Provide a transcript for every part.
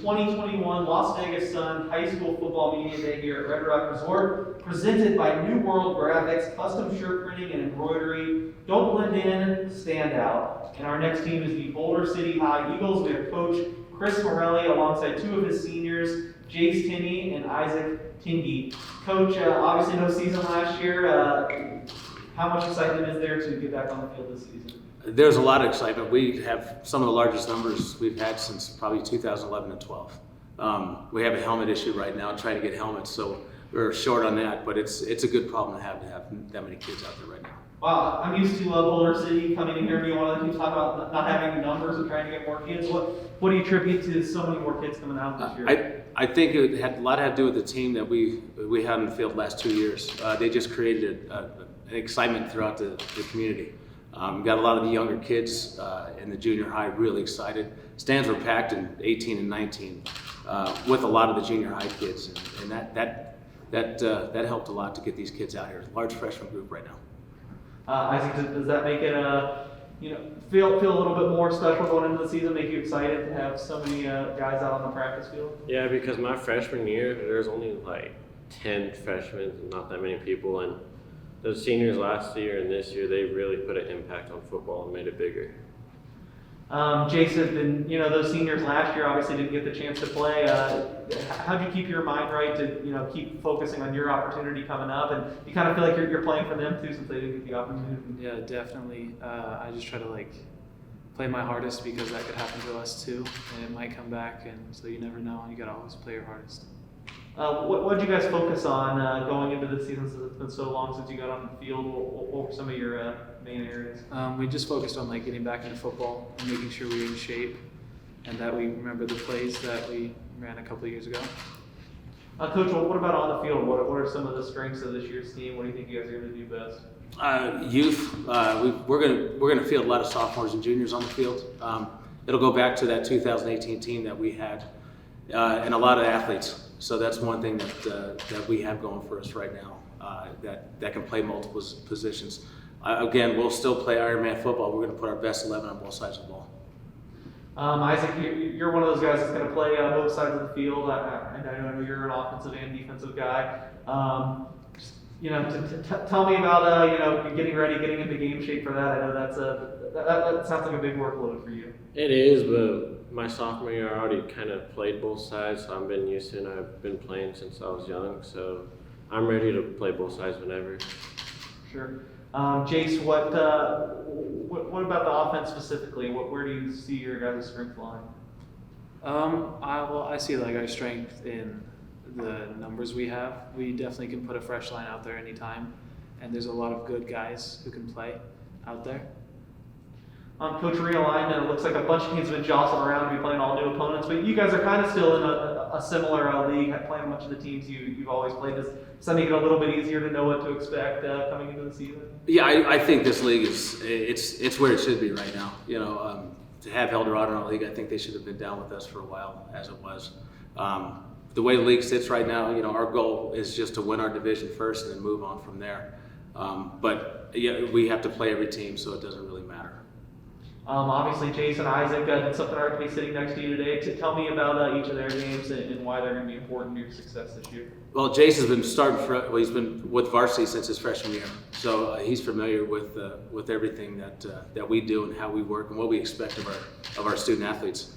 2021 Las Vegas Sun High School Football Media Day here at Red Rock Resort, presented by New World Graphics, custom shirt printing and embroidery. Don't blend in, stand out. And our next team is the Boulder City High Eagles. We have Coach Chris Morelli alongside two of his seniors, Jace Tinney and Isaac Tingy. Coach, obviously no season last year. How much excitement is there to get back on the field this season? There's a lot of excitement. We have some of the largest numbers we've had since probably 2011 and 12. We have a helmet issue right now, trying to get helmets, so we're short on that, but it's a good problem to have that many kids out there right now. Wow, I'm used to Boulder City coming in here being one of the teams talking about not having numbers and trying to get more kids. What do you attribute to so many more kids coming out this year? I think it had a lot to do with the team that we had in the field the last 2 years. They just created an excitement throughout the community. Got a lot of the younger kids in the junior high really excited. Stands were packed in 18 and 19 with a lot of the junior high kids, and that helped a lot to get these kids out here. Large freshman group right now. Isaac, does that make it feel a little bit more special going into the season? Make you excited to have so many guys out on the practice field? Yeah, because my freshman year, there's only like 10 freshmen, not that many people, and those seniors last year and this year, they really put an impact on football and made it bigger. Jason, those seniors last year obviously didn't get the chance to play. How'd you keep your mind right to keep focusing on your opportunity coming up, and you kind of feel like you're playing for them too since they didn't get the opportunity? Yeah, definitely. I just try to play my hardest because that could happen to us too, and it might come back, and so you never know. You gotta always play your hardest. What did you guys focus on going into the season since it's been so long since you got on the field? What were some of your main areas? We just focused on getting back into football and making sure we were in shape and that we remember the plays that we ran a couple of years ago. Coach, what about on the field? What are some of the strengths of this year's team? What do you think you guys are going to do best? Youth. We're gonna field a lot of sophomores and juniors on the field. It'll go back to that 2018 team that we had, and a lot of athletes. So that's one thing that we have going for us right now, that can play multiple positions. Again, we'll still play Ironman football. We're going to put our best 11 on both sides of the ball. Isaac, you're one of those guys that's going to play both sides of the field. I know you're an offensive and defensive guy. Tell me about getting ready, getting into game shape for that. I know that sounds like a big workload for you. It is, but my sophomore year I already kind of played both sides, so I've been used to it, and I've been playing since I was young, so I'm ready to play both sides whenever. Sure. Jace, what about the offense specifically? Where do you see your guys' strength lying? I see our strength in the numbers we have. We definitely can put a fresh line out there anytime, and there's a lot of good guys who can play out there. Coach realignment, it looks like a bunch of teams have been jostling around to be playing all new opponents, but you guys are kind of still in a similar league, playing a bunch of the teams you've always played. Does that make it a little bit easier to know what to expect coming into the season? Yeah, I think this league it's where it should be right now. To have Eldorado in our league, I think they should have been down with us for a while, as it was. The way the league sits right now, our goal is just to win our division first and then move on from there. But yeah, we have to play every team, so it doesn't really matter. Obviously, Jason, Isaac, did something hard to be sitting next to you today. Tell me about each of their games and why they're going to be important to your success this year. Well, Jace has been he's been with varsity since his freshman year, so he's familiar with everything that we do and how we work and what we expect of our student athletes.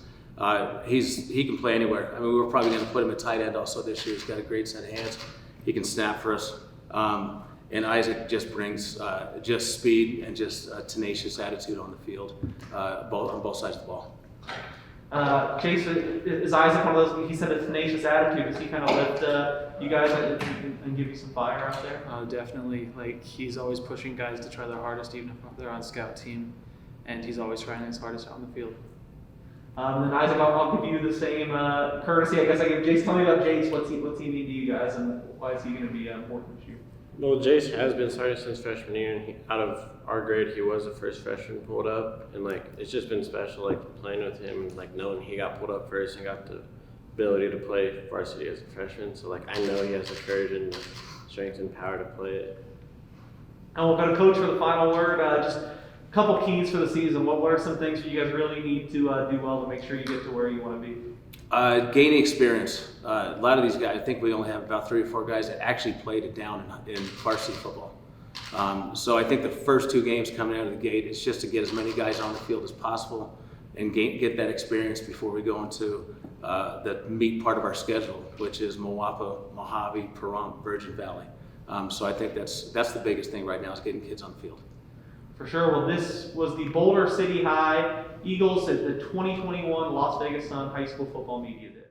He can play anywhere. I mean, we were probably going to put him at tight end also this year. He's got a great set of hands. He can snap for us. And Isaac just brings just speed and just a tenacious attitude on the field, on both sides of the ball. Jason, is Isaac one of those? He said a tenacious attitude. Does he kind of lift you guys and give you some fire out there? Definitely. He's always pushing guys to try their hardest, even if they're on scout team, and he's always trying his hardest on the field. And Isaac, I'll give you the same courtesy. I guess I give Jace. Tell me about Jace. What's he mean to you guys, and why is he going to be important to you? Well, Jace has been starting since freshman year, and out of our grade, he was the first freshman pulled up, and it's just been special, playing with him, and knowing he got pulled up first and got the ability to play varsity as a freshman. So I know he has the courage and the strength and power to play it. And we'll go to Coach for the final word. Just a couple keys for the season. What are some things you guys really need to do well to make sure you get to where you want to be? Gaining experience. A lot of these guys, I think we only have about 3 or 4 guys that actually played it down in varsity football. So I think the first 2 games coming out of the gate, it's just to get as many guys on the field as possible and get that experience before we go into the meat part of our schedule, which is Moapa, Mojave, Pahrump, Virgin Valley. So I think that's the biggest thing right now is getting kids on the field. For sure. Well, this was the Boulder City High Eagles at the 2021 Las Vegas Sun High School Football Media Day.